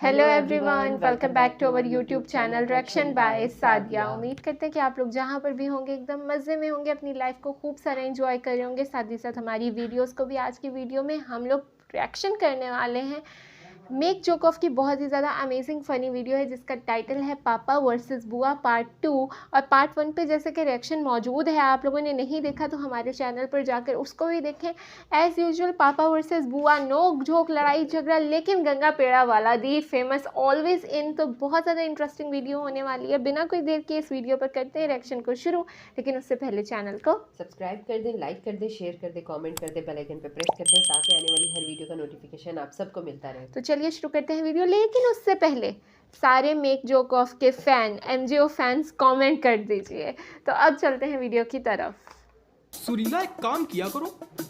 Hello everyone, welcome back to our YouTube channel reaction by Sadia. उम्मीद करते हैं कि आप लोग जहाँ पर भी होंगे एकदम मज़े में होंगे, अपनी लाइफ को खूब सारा एंजॉय कर रहे होंगे। साथ ही साथ हमारी वीडियोस को भी आज की वीडियो में हम लोग रिएक्शन करने वाले हैं मेक जोकॉफ की बहुत ही ज़्यादा अमेजिंग फ़नी वीडियो है जिसका टाइटल है पापा वर्सेस बुआ पार्ट 2। और पार्ट 1 पे जैसे कि रिएक्शन मौजूद है, आप लोगों ने नहीं देखा तो हमारे चैनल पर जाकर उसको भी देखें। एज़ यूजुअल पापा वर्सेस बुआ, नोक झोंक लड़ाई झगड़ा, लेकिन गंगा पेड़ा वाला दी फेमस ऑलवेज इन। तो बहुत ज़्यादा इंटरेस्टिंग वीडियो होने वाली है। बिना कोई देर के इस वीडियो पर करते हैं रिएक्शन को शुरू, लेकिन उससे पहले चैनल को सब्सक्राइब कर दें, लाइक कर दें, शेयर कर दें, कमेंट कर दें, बेल आइकन पे प्रेस कर दें ताकि आने वाली हर वीडियो का नोटिफिकेशन आप सबको मिलता रहे। तो चलिए शुरू करते हैं वीडियो, लेकिन उससे पहले सारे मेक जोक ऑफ के फैन एमजीओ फैंस कमेंट कर दीजिए। तो अब चलते हैं वीडियो की तरफ। सुरीला एक काम किया करो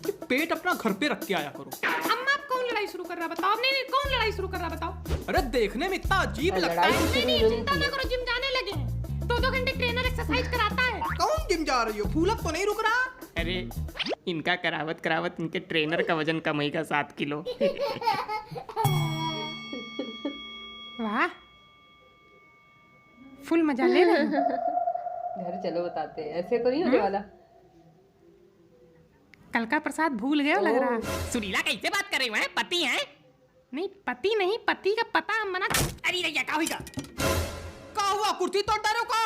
कि पेट अपना घर पे रख के आया करो। अम्मा आप कौन लड़ाई शुरू कर रहा बताओ? नहीं कौन लड़ाई शुरू कर रहा बताओ? अरे देखने में इतना अजीब लगता लड़ाई है। नहीं चिंता ना करो, जिम जाने लगे हैं। 2-2 घंटे ट्रेनर एक्सरसाइज कराता है। कौन जिम जा रही हो? फूलक तो नहीं रुक रहा? अरे इनका करावत करावत इनके ट्रेनर का वजन कम ही का 7 किलो। वाह, फुल मजा ले रहे हैं। घर चलो बताते हैं, ऐसे तो नहीं होने वाला। कल का प्रसाद भूल गए हो लग रहा। सुरीला कैसे बात कर रही हो? पति है? नहीं पति नहीं, पति का पता मना। अरे रैया का होगा? का हुआ? कुर्सी तोड़ डालो का?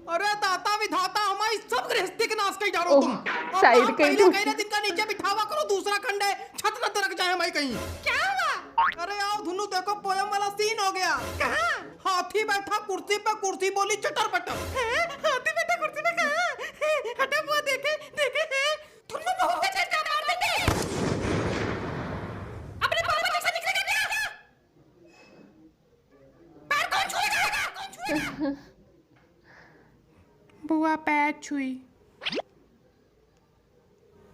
अरे दाता विधाता, हमारी सब गृहस्थी के नाश कहीं जा रहे हो तुम। अब साइड आप कहीं पहले दिन का नीचे बिठावा करो, दूसरा खंड है छत न दरक जाए हमारी कहीं। क्या हुआ? अरे आओ धुनु, देखो पोयम वाला सीन हो गया। कहाँ? हाथी बैठा कुर्सी पे, कुर्सी बोली चटर पटर। हाथी बैठा कुर्सी पे कहाँ? हटा बुआ, देखे देखे धुन्नु बहू के झटका मार देंगे। अपने पापा जैसा दिख रहा है। पैर कौन छुएगा? कौन छुएगा? बुआ पैर छुई।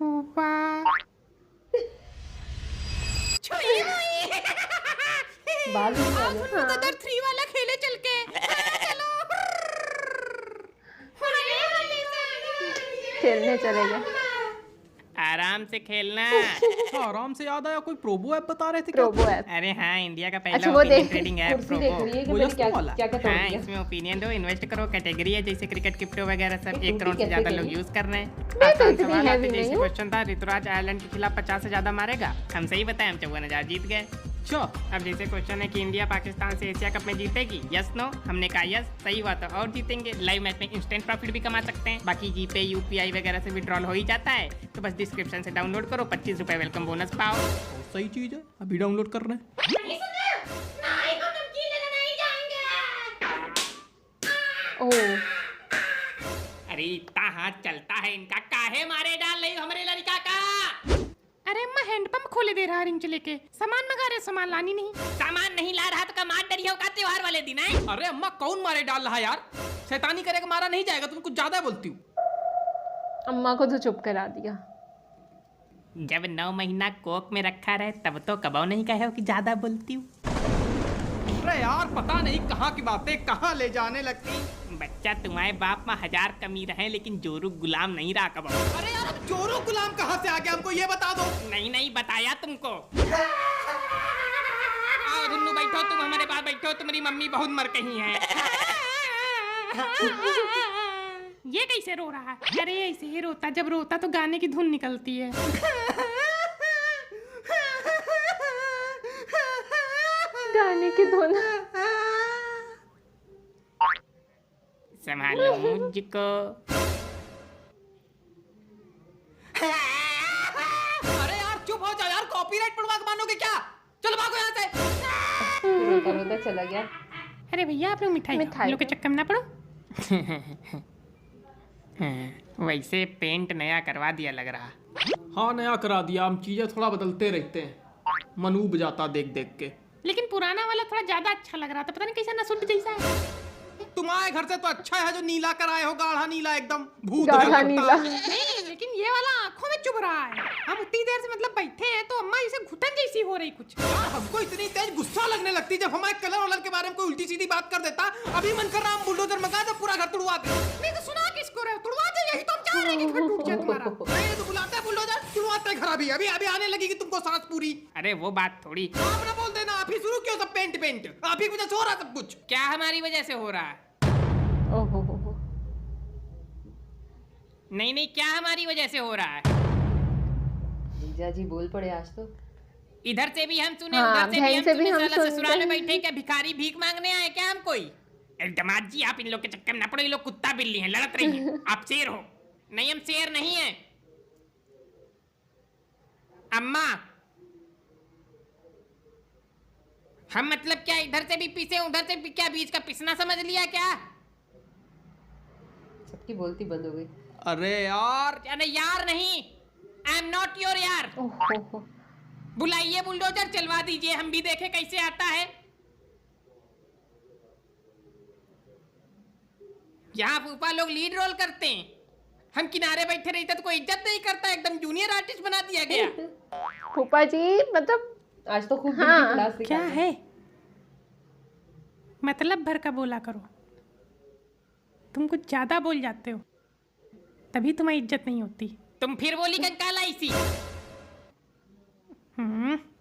बुआ छुई हुई। बाल नहीं वाले। कदर 3 वाला खेले चल के। चलो खेलने चले गए। आराम से खेलना। आराम से याद आया, कोई प्रोबो ऐप बता रहे थे क्या? प्रोबो ऐप। अरे हाँ, इंडिया का अच्छा, पहला वो ओपिनियन देख- ट्रेडिंग ऐप कुर्सी देख रही है कि वो मैंने जस्ट क्या वाला। क्या क्या तोड़ हाँ, दिया। इसमें ओपिनियन दो, इन्वेस्ट करो, कैटेगरी है जैसे क्रिकेट, क्रिप्टो वगैरह सब। 1 करोड़ से कैसे ज्यादा करें? लोग यूज कर रहे हैं। मैं तो आसान इतनी सवाल आते heavy जैसे नहीं हूँ। क्वेश्चन था, ऋतुराज आयरलैंड के खिलाफ 50 से ज्यादा मारेगा। हम सही बताए, हम 54,000 जीत गए। अच्छा, अब जैसे क्वेश्चन है कि इंडिया पाकिस्तान से एशिया कप में जीतेगी, यस नो। हमने कहा यस, सही हुआ तो और जीतेंगे। लाइव मैच में इंस्टेंट प्रॉफिट भी कमा सकते हैं। बाकी जीपे यूपीआई वगैरह से विड्रॉल हो ही जाता है। तो बस डिस्क्रिप्शन से डाउनलोड करो, 25 रुपए वेलकम बोनस पाओ। बहुत सही चीज है, अभी डाउनलोड कर रहे हैं। ओह, अरे इतना हाथ चलता है इनका, काहे मारे डाल रही हो हमारे लड़का का? अरे अम्मा हैंडपंप खोले दे रहा रिंच लेके। सामान मंगा रहे, सामान लानी नहीं। सामान नहीं ला रहा तो कमाल डरिया का त्योहार वाले दिन है। अरे अम्मा कौन मारे डाल रहा है यार? शैतानी करेगा मारा नहीं जाएगा, तुम कुछ ज्यादा बोलती हो। अम्मा को तो चुप करा दिया। जब 9 महीना कोक में रखा रहे तब तो कबाऊ नहीं कहे हो कि ज्यादा बोलती हूँ। अरे यार पता नहीं कहाँ की बातें कहाँ ले जाने लगती। बच्चा तुम्हारे बाप में 1000 कमी रहे लेकिन जोरू गुलाम नहीं रहा कबाऊ। अरे यार अब चोरों गुलाम कहाँ से आ गया, हमको ये बता दो। नहीं बताया तुमको। आओ दुन्नू बैठो, तुम हमारे पास बैठो, तुम्हारी मम्मी बहुत मर कही है। ये कैसे रो रहा है? अरे ऐसे ही रोता, जब रोता तो गाने की धुन निकलती है। गाने की धुन। संभालो मुझको। अरे यार चुप हो जाओ यार, कॉपीराइट पड़वा के मानोगे क्या? चलो भागो यहाँ से। रोता रोता चला गया। अरे भैया आप लोग मिठाई खाओ, हम लोग के चक्कर में ना पड़ो। वैसे पेंट नया करवा दिया लग रहा। हाँ नया करा दिया, हम चीजें थोड़ा बदलते रहते हैं। मनूब जाता देख देख के। लेकिन पुराना वाला थोड़ा ज्यादा अच्छा लग रहा था, पता नहीं कैसा नसुट जैसा है। तुम्हारे घर से तो अच्छा है जो नीला कराए हो, गाढ़ा नीला एकदम भूत गाढ़ा लगता। नीला। नहीं लेकिन ये वाला आंखों में चुभ रहा है। हम उतनी देर से मतलब बैठे हैं तो अम्मा इसे घुटन जैसी हो रही कुछ। यार हमको इतनी तेज गुस्सा लगने लगती जब हमारे कलर वलर के बारे में कोई उल्टी सीधी बात कर देता। अभी मन कर रहा हम बुलडोजर मंगा दे, पूरा घर तुड़वा दे। नहीं तो सुना किसको रहे हो? तुड़वा दे, यही तो हम चाह रहे हैं कि घर टूट जाए तुम्हारा। नहीं तो बुलाते हैं बुलडोजर, तुड़वाते हैं घर इधर अभी अभी अभी आने लगेगी तुमको सांस पूरी। अरे वो बात थोड़ी। आप ना बोल देना, आप ही शुरू क्यों सब पेंट पेंट, आप ही की वजह से हो रहा सब कुछ। क्या हमारी वजह से हो रहा है? ओहो नहीं नहीं, क्या हमारी वजह से हो रहा है? जीजा जी बोल पड़े आज तो। इधर से भी हम सुने, हाँ, उधर से भी बहन हम से भी सुने, हम साला सुनते ससुराल में हैं। बैठे क्या भिखारी भीख मांगने आए क्या हम कोई? अरे दामाद जी, आप इन लोग के चक्कर में ना पड़ो, ये लोग कुत्ता बिल्ली हैं, लड़त रही हैं। आप शेर हो। नहीं, हम शेर नहीं हैं। अम्मा, हम मतलब क्या इधर से भी पीसे उधर से भी, क्या बीच का पिसना समझ लिया क्या? सबकी बोलती बंद हो गई। अरे यार, अरे यार नहीं, आई एम नॉट योर यार। ओहो। बुलाइए बुलडोजर, चलवा दीजिए, हम भी देखे कैसे आता है। यहाँ फूफा लोग लीड रोल करते हैं, हम किनारे बैठे रहते तो कोई इज्जत नहीं करता, एकदम जूनियर आर्टिस्ट बना दिया गया। फूफा जी मतलब आज तो खूब हाँ, दिल की क्लास क्या निकाली। है? मतलब भर का बोला करो, तुम कुछ ज्यादा बोल जाते हो, तभी तुम्हें इज्जत नहीं होती। तुम फिर बोली कंकाला इसी।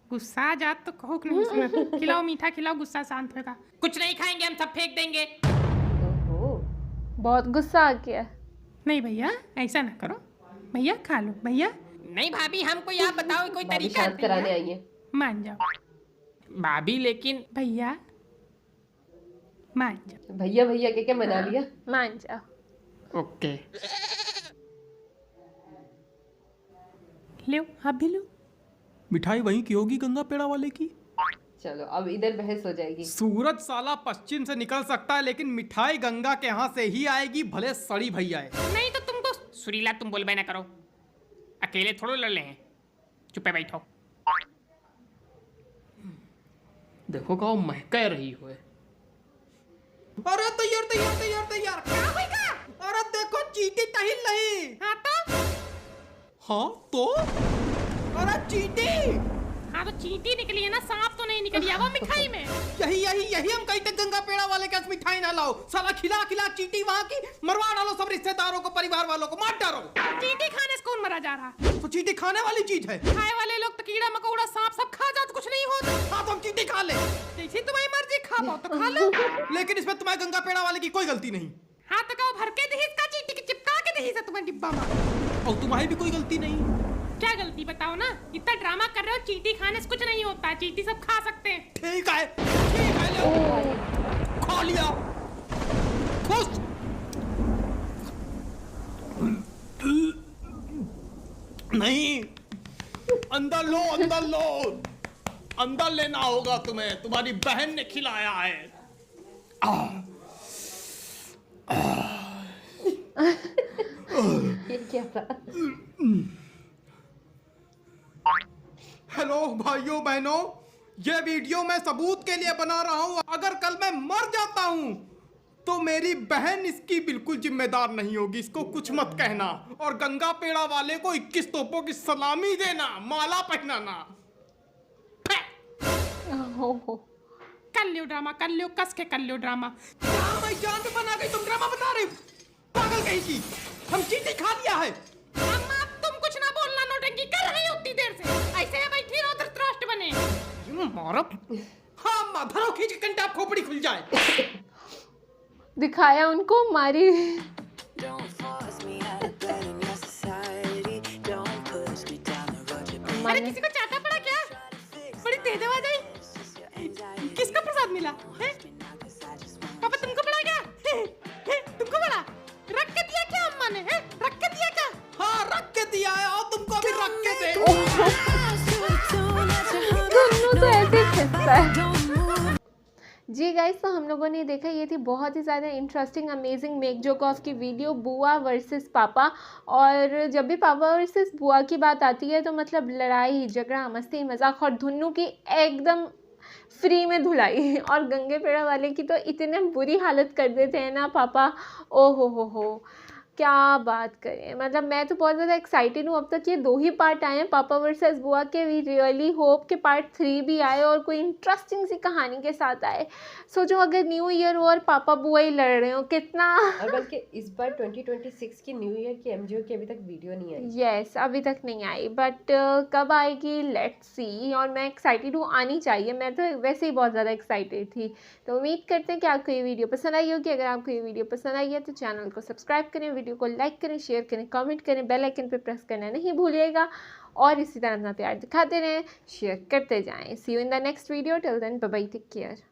गुस्सा आ जात तो कहो कि नहीं उसमें। खिलाओ मीठा खिलाओ, गुस्सा शांत होगा। कुछ नहीं खाएंगे, हम सब फेंक देंगे। ओहो, बहुत गुस्सा आ गया। नहीं भैया ऐसा ना करो, भैया खा लो भैया, नहीं भाभी, हमको आप बताओ कोई भाभी तरीका। शांत कराने आई है। मान जाओ भाभी लेकिन भैया, मान जाओ। भैया भैया के क्या मना लिया। मान जाओ। ओके। लो आप भी लो। मिठाई वहीं की होगी, गंगा पेड़ा वाले की। चलो अब इधर बहस हो जाएगी। सूरज साला पश्चिम से निकल सकता है, लेकिन मिठाई गंगा के यहाँ से ही आएगी, भले सड़ी भैया है। नहीं तो तुमको सुरीला तुम बोल ना करो, अकेले थोड़ो लड़ ले हैं। चुपे बैठो। देखो का महक रही हो। अरे तैयार तैयार तैयार तैयार, क्या होगा? अरे देखो चींटी टहिल नहीं। हाँ तो? हाँ तो? अरे चींटी। हाँ तो चींटी निकली है ना, सांप तो नहीं निकली है वो मिठाई में। यही यही यही हम कहते गंगा पेड़ा वाले के मिठाई ना लाओ, साला खिला खिला चींटी वहाँ की मरवा डालो, सब रिश्तेदारों को परिवार वालों को मार डालो। चींटी खाने से कौन मरा जा रहा? तो चींटी खाने वाली चीज है। खाए वाले लोग तो कीड़ा मकोड़ा सांप सब खा जाते, कुछ नहीं होता। हाँ तो हम चींटी खा ले, जैसे तुम्हारी मर्जी, खा पाओ तो खा लो। लेकिन इसमें तुम्हारे गंगा पेड़ा वाले की कोई गलती नहीं। हाँ तो कहो भर के दही का चींटी की चिपका के दही से तुम्हें डिब्बा में। और तुम्हारी भी कोई गलती नहीं। क्या गलती बताओ ना, इतना ड्रामा कर रहे हो। चींटी खाने से कुछ नहीं होता, चींटी सब खा सकते हैं। ठीक है ले। खा लिया खुश। नहीं, अंदर लो अंदर लो, अंदर लेना होगा तुम्हें, तुम्हारी बहन ने खिलाया है। ये क्या था? हेलो भाइयों बहनों, ये वीडियो मैं सबूत के लिए बना रहा हूँ। अगर कल मैं मर जाता हूँ तो मेरी बहन इसकी बिल्कुल जिम्मेदार नहीं होगी, इसको कुछ मत कहना। और गंगा पेड़ा वाले को 21 तोपों की सलामी देना, माला पहनाना। ओहो। कर लियो ड्रामा, कर लियो, कस के कर लियो ड्रामा। भाई जान पे बना गई, तुम ड्रामा बता रहे हो, पागल कहीं की। हम चींटी खा लिया है। अम्मा तुम कुछ ना बोलना, नौटंकी कर रही हो उतनी देर से। ऐसे ही बैठी रहो, धृतराष्ट्र बने। मारो। हाँ अम्मा, धरो खींच के कंटाप खोपड़ी खुल जाए। दिखाया उनको, मारी। अरे किसी को चाटा पड़ा क्या? बड़ी तेज आवाज आई। किसका प्रसाद मिला है? पापा तुमको पड़ा क्या? तुमको पड़ा? रख के दिया क्या अम्मा ने? रख के दिया क्या? हाँ रख के दिया है, और तुमको भी रख के दे। दोनों तो ऐसे खिस्सा है। जी गाइस, तो हम लोगों ने देखा, ये थी बहुत ही ज़्यादा interesting amazing make joke of की वीडियो, बुआ वर्सेस पापा। और जब भी पापा वर्सेस बुआ की बात आती है तो मतलब लड़ाई झगड़ा मस्ती मजाक, और धुन्नू की एकदम फ्री में धुलाई। और गंगे पेड़ा वाले की तो इतने बुरी हालत कर देते हैं ना पापा, ओ हो। क्या बात करें, मतलब मैं तो बहुत ज़्यादा एक्साइटेड हूँ। अब तक ये 2 ही पार्ट आए हैं पापा वर्सेस बुआ के। वी रियली होप कि पार्ट 3 भी आए और कोई इंटरेस्टिंग सी कहानी के साथ आए। सोचो अगर न्यू ईयर हो और पापा बुआ ही लड़ रहे हो, कितना और बल्कि इस बार 2026 की न्यू ईयर की एमजीओ की अभी तक वीडियो नहीं आई। यस अभी तक नहीं आई, बट कब आएगी लेट्स सी। और मैं एक्साइटेड हूँ, आनी चाहिए। मैं तो वैसे ही बहुत ज़्यादा एक्साइटेड थी। तो उम्मीद करते हैं कि आपको ये वीडियो पसंद आई होगी। अगर आपको ये वीडियो पसंद आई है तो चैनल को सब्सक्राइब करें, वीडियो को लाइक करें, शेयर करें, कमेंट करें, बेल आइकन पे प्रेस करना नहीं भूलिएगा। और इसी तरह अपना प्यार दिखाते रहें, शेयर करते जाएं। See you in the next video, till then bye bye, take care.